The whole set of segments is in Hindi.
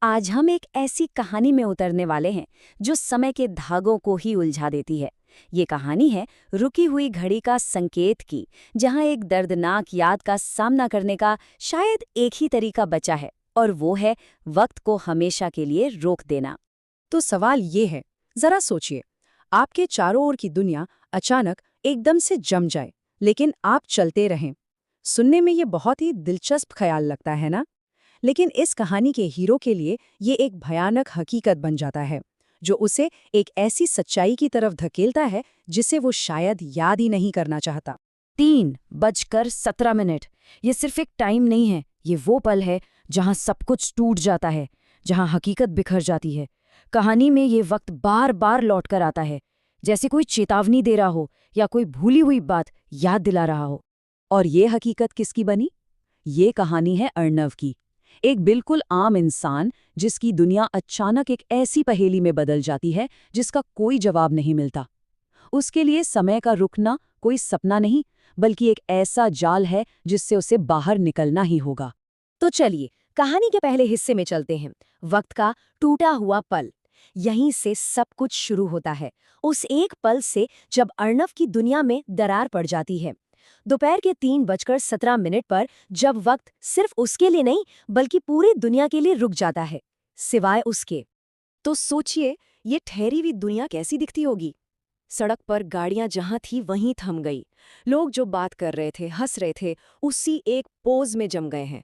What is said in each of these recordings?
आज हम एक ऐसी कहानी में उतरने वाले हैं जो समय के धागों को ही उलझा देती है। ये कहानी है रुकी हुई घड़ी का संकेत की, जहां एक दर्दनाक याद का सामना करने का शायद एक ही तरीका बचा है, और वो है वक्त को हमेशा के लिए रोक देना। तो सवाल ये है, जरा सोचिए, आपके चारों ओर की दुनिया अचानक एकदम से जम जाए, लेकिन आप चलते रहें। सुनने में ये बहुत ही दिलचस्प ख्याल लगता है ना? लेकिन इस कहानी के हीरो के लिए ये एक भयानक हकीकत बन जाता है, जो उसे एक ऐसी सच्चाई की तरफ धकेलता है जिसे वो शायद याद ही नहीं करना चाहता। 3:17। ये सिर्फ एक टाइम नहीं है, ये वो पल है जहां सब कुछ टूट जाता है, जहां हकीकत बिखर जाती है। कहानी में ये वक्त बार बार लौट कर आता है, जैसे कोई चेतावनी दे रहा हो या कोई भूली हुई बात याद दिला रहा हो। और ये हकीकत किसकी बनी? ये कहानी है अर्णव की, एक बिल्कुल आम इंसान जिसकी दुनिया अचानक एक ऐसी पहेली में बदल जाती है जिसका कोई जवाब नहीं मिलता। उसके लिए समय का रुकना कोई सपना नहीं, बल्कि एक ऐसा जाल है जिससे उसे बाहर निकलना ही होगा। तो चलिए कहानी के पहले हिस्से में चलते हैं। वक्त का टूटा हुआ पल। यहीं से सब कुछ शुरू होता है, उस एक पल से जब अर्णव की दुनिया में दरार पड़ जाती है। दोपहर के 3:17 पर जब वक्त सिर्फ उसके लिए नहीं बल्कि पूरी दुनिया के लिए रुक जाता है, सिवाय उसके। तो सोचिए, ये ठहरी हुई दुनिया कैसी दिखती होगी। सड़क पर गाड़ियां जहां थी वहीं थम गई। लोग जो बात कर रहे थे, हंस रहे थे, उसी एक पोज में जम गए हैं।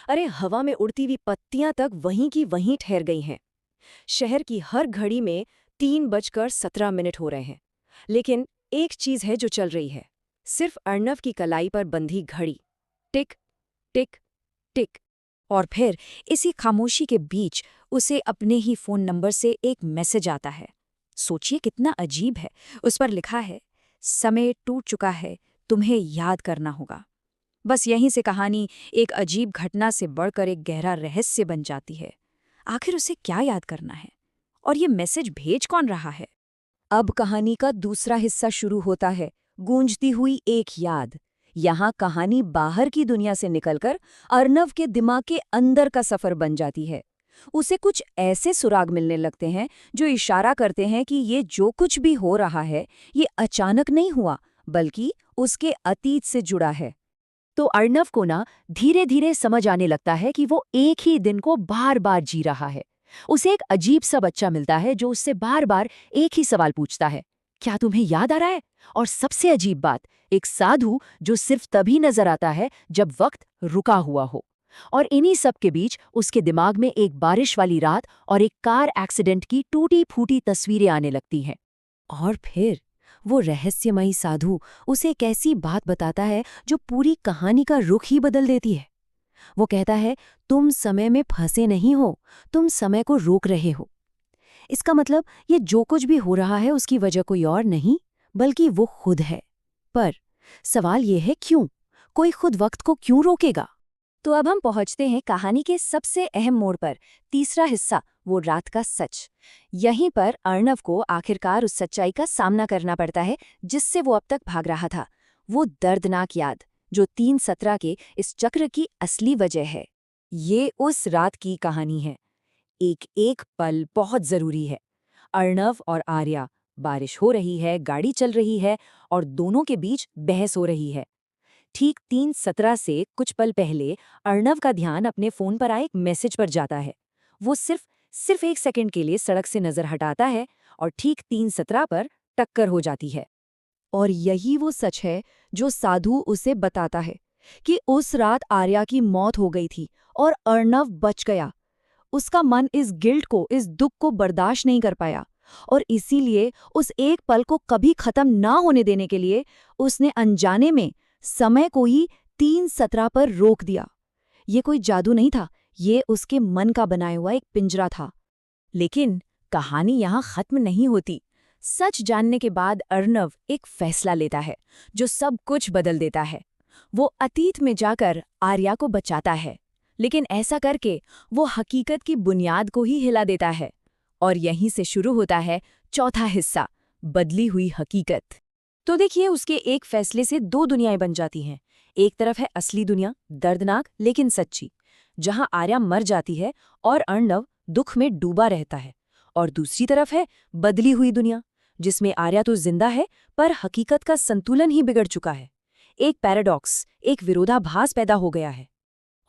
अरे, हवा में उड़ती हुई पत्तियां तक वहीं की वहीं ठहर गई हैं। शहर की हर घड़ी में 3:17 हो रहे हैं, लेकिन एक चीज है जो चल रही है, सिर्फ अर्णव की कलाई पर बंधी घड़ी। टिक टिक टिक। और फिर इसी खामोशी के बीच उसे अपने ही फोन नंबर से एक मैसेज आता है। सोचिए कितना अजीब है। उस पर लिखा है, समय टूट चुका है, तुम्हें याद करना होगा। बस यहीं से कहानी एक अजीब घटना से बढ़कर एक गहरा रहस्य बन जाती है। आखिर उसे क्या याद करना है, और ये मैसेज भेज कौन रहा है? अब कहानी का दूसरा हिस्सा शुरू होता है, गूंजती हुई एक याद। यहाँ कहानी बाहर की दुनिया से निकलकर अर्णव के दिमाग के अंदर का सफर बन जाती है। उसे कुछ ऐसे सुराग मिलने लगते हैं जो इशारा करते हैं कि ये जो कुछ भी हो रहा है, ये अचानक नहीं हुआ, बल्कि उसके अतीत से जुड़ा है। तो अर्णव को ना धीरे धीरे समझ आने लगता है कि वो एक ही दिन को बार बार जी रहा है। उसे एक अजीब सा बच्चा मिलता है जो उससे बार बार एक ही सवाल पूछता है, क्या तुम्हें याद आ रहा है? और सबसे अजीब बात, एक साधु जो सिर्फ तभी नजर आता है जब वक्त रुका हुआ हो। और इन्हीं सब के बीच उसके दिमाग में एक बारिश वाली रात और एक कार एक्सीडेंट की टूटी फूटी तस्वीरें आने लगती हैं। और फिर वो रहस्यमयी साधु उसे एक ऐसी बात बताता है जो पूरी कहानी का रुख ही बदल देती है। वो कहता है, तुम समय में फंसे नहीं हो, तुम समय को रोक रहे हो। इसका मतलब ये जो कुछ भी हो रहा है उसकी वजह कोई और नहीं, बल्कि वो खुद है। पर सवाल ये है, क्यों? कोई खुद वक्त को क्यों रोकेगा? तो अब हम पहुंचते हैं कहानी के सबसे अहम मोड़ पर, तीसरा हिस्सा, वो रात का सच। यहीं पर अर्णव को आखिरकार उस सच्चाई का सामना करना पड़ता है जिससे वो अब तक भाग रहा था। वो दर्दनाक याद जो 3:17 के इस चक्र की असली वजह है। ये उस रात की कहानी है। एक एक पल बहुत जरूरी है। अर्णव और आर्या, बारिश हो रही है, गाड़ी चल रही है, और दोनों के बीच बहस हो रही है। ठीक 3:17 से कुछ पल पहले अर्णव का ध्यान अपने फोन पर आए एक मैसेज पर जाता है। वो सिर्फ 1 सेकंड के लिए सड़क से नजर हटाता है, और ठीक 3:17 पर टक्कर हो जाती है। और यही वो सच है जो साधु उसे बताता है कि उस रात आर्या की मौत हो गई थी और अर्णव बच गया। उसका मन इस गिल्ट को, इस दुख को बर्दाश्त नहीं कर पाया, और इसीलिए उस एक पल को कभी खत्म ना होने देने के लिए उसने अनजाने में समय को ही 3:17 पर रोक दिया। ये कोई जादू नहीं था, ये उसके मन का बनाया हुआ एक पिंजरा था। लेकिन कहानी यहाँ खत्म नहीं होती। सच जानने के बाद अर्णव एक फैसला लेता है जो सब कुछ बदल देता है। वो अतीत में जाकर आर्या को बचाता है, लेकिन ऐसा करके वो हकीकत की बुनियाद को ही हिला देता है। और यहीं से शुरू होता है चौथा हिस्सा, बदली हुई हकीकत। तो देखिए, उसके एक फैसले से दो दुनियाएं बन जाती हैं। एक तरफ है असली दुनिया, दर्दनाक लेकिन सच्ची, जहां आर्या मर जाती है और अर्णव दुख में डूबा रहता है। और दूसरी तरफ है बदली हुई दुनिया, जिसमें आर्या तो जिंदा है पर हकीकत का संतुलन ही बिगड़ चुका है। एक पैराडॉक्स, एक विरोधाभास पैदा हो गया है।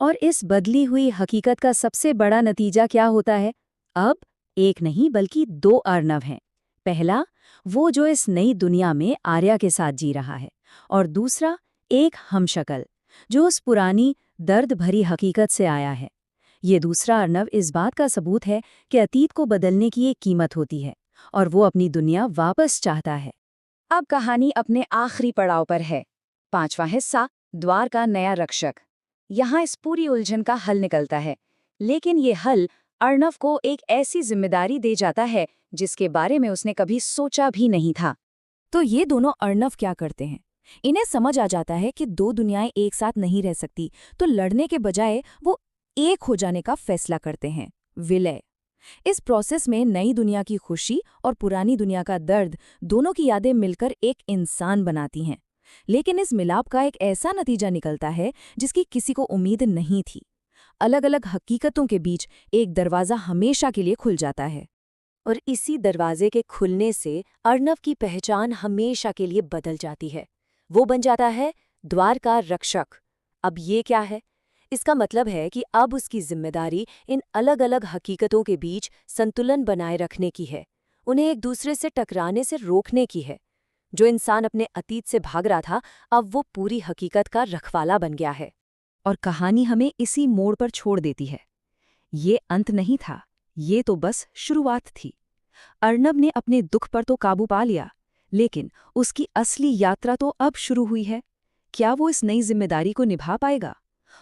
और इस बदली हुई हकीकत का सबसे बड़ा नतीजा क्या होता है? अब एक नहीं बल्कि दो अर्नव हैं। पहला, वो जो इस नई दुनिया में आर्या के साथ जी रहा है, और दूसरा एक हमशक्ल जो उस पुरानी दर्द भरी हकीकत से आया है। ये दूसरा अर्नव इस बात का सबूत है कि अतीत को बदलने की एक कीमत होती है और वो अपनी दुनिया वापस चाहता है। अब कहानी अपने आखिरी पड़ाव पर है। 5वां हिस्सा, द्वार का नया रक्षक। यहाँ इस पूरी उलझन का हल निकलता है, लेकिन ये हल अर्णव को एक ऐसी जिम्मेदारी दे जाता है जिसके बारे में उसने कभी सोचा भी नहीं था। तो ये दोनों अर्णव क्या करते हैं? इन्हें समझ आ जाता है कि दो दुनियाएं एक साथ नहीं रह सकती, तो लड़ने के बजाय वो एक हो जाने का फैसला करते हैं, विलय। इस प्रोसेस में नई दुनिया की खुशी और पुरानी दुनिया का दर्द, दोनों की यादें मिलकर एक इंसान बनाती हैं। लेकिन इस मिलाप का एक ऐसा नतीजा निकलता है जिसकी किसी को उम्मीद नहीं थी। अलग अलग हकीकतों के बीच एक दरवाज़ा हमेशा के लिए खुल जाता है। और इसी दरवाजे के खुलने से अर्णव की पहचान हमेशा के लिए बदल जाती है। वो बन जाता है द्वार का रक्षक। अब ये क्या है? इसका मतलब है कि अब उसकी जिम्मेदारी इन अलग अलग हकीकतों के बीच संतुलन बनाए रखने की है, उन्हें एक दूसरे से टकराने से रोकने की है। जो इंसान अपने अतीत से भाग रहा था, अब वो पूरी हकीकत का रखवाला बन गया है। और कहानी हमें इसी मोड़ पर छोड़ देती है। ये अंत नहीं था, ये तो बस शुरुआत थी। अर्णव ने अपने दुख पर तो काबू पा लिया, लेकिन उसकी असली यात्रा तो अब शुरू हुई है। क्या वो इस नई जिम्मेदारी को निभा पाएगा?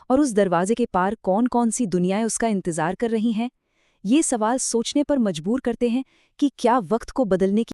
और उस दरवाजे के पार कौन कौन सी दुनियाएं उसका इंतजार कर रही हैं? ये सवाल सोचने पर मजबूर करते हैं कि क्या वक्त को बदलने की